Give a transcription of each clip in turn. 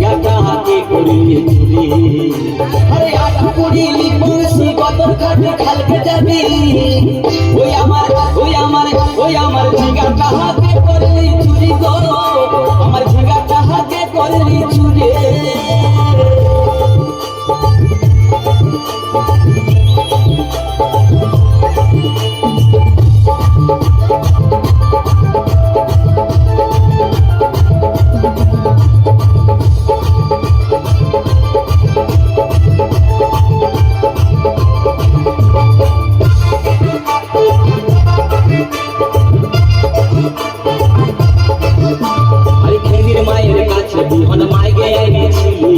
ঝিঙ্গাটা হাতে করলি চুরি। আরে আট পড়িলি বংশী কত কাটে খালকে যাবি, ওই আমার ঝিঙ্গাটা হাতে করলি চুরি গো, আমার ঝিঙ্গাটা হাতে করলি চুরি। বিহন মাইগে এনেছিলি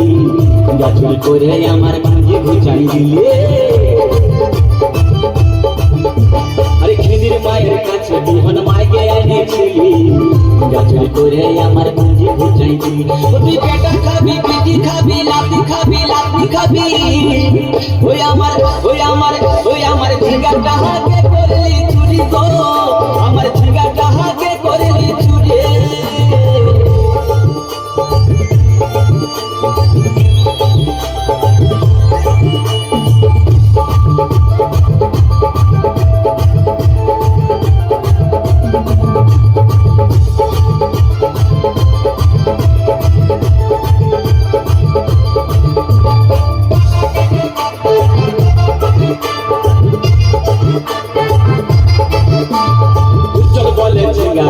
গাছুরি করে আমার পুঁজি ঘুচাই দিলে। আরে খেদির মায়ের কাছে বিহন মাইগে এনেছিলি গাছুরি করে আমার পুঁজি ঘুচাই দিলি। তুই পেটা খাবি, পিটি খাবি, লাতি খাবি, লাতি খাবি, ওই আমার ঝিঙ্গাটা হাতে করলি চুরি গো, আমার ঝিঙ্গাটা হাতে করলি চুরি।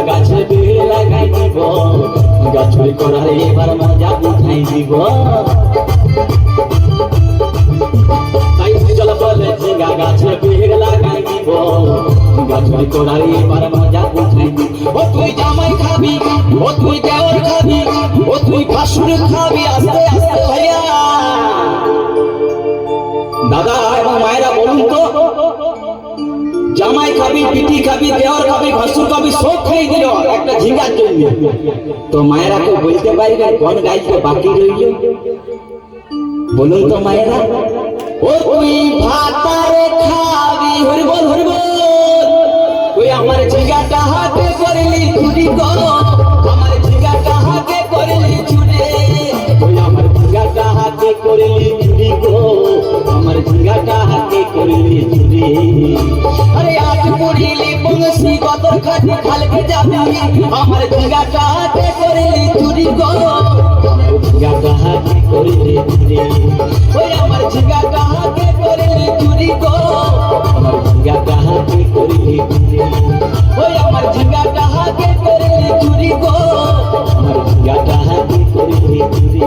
গাছে বেড়ে লাগাই দিব, গাছুরি করার এবার মজা উঠাই দিব। তাই চল বলে ঝিঙ্গা গাছে বেড়ে লাগাই দিব, গাছুরি করার এবার মজা উঠাই দিব। ও তুই জামাই খাবি, ও তুই দেওর খাবি, ও তুই ভাসুর খাবি, আস্তে আস্তে ভাইয়া। দাদা এবং মায়েরা বলুন তো, জামাই খাবি, পিটি খাবি, দেওয়ার খাবি, ভাসুর খাবি, সব খাই দিল একটা ঝিঙ্গার জন্য। তো মায়েরা কেউ বলতে পারবে কোন গাইতে বাকি রইল? বলুন তো মায়েরা। ও তুই ভাতারে খাবি, হরিবল হরিবল, তুই আমার ঝিঙ্গাটা হাতে করলি চুরি গো, আমার ঝিঙ্গাটা হাতে করলি চুরি, তুই আমার ঝিঙ্গাটা হাতে করলি চুরি গো, আমার ঝিঙ্গাটা হাতে করলি চুরি। আরে আট পড়িলি বংশী কত খাটি খালকে যাবি, আমার ঝিঙ্গাটা হাতে করলি চুরি গো, আমার ঝিঙ্গাটা হাতে করলি চুরি, ওই আমার ঝিঙ্গাটা হাতে করলি চুরি গো, আমার ঝিঙ্গাটা হাতে করলি চুরি, ওই আমার ঝিঙ্গাটা হাতে করলি চুরি গো, আমার ঝিঙ্গাটা হাতে করলি চুরি।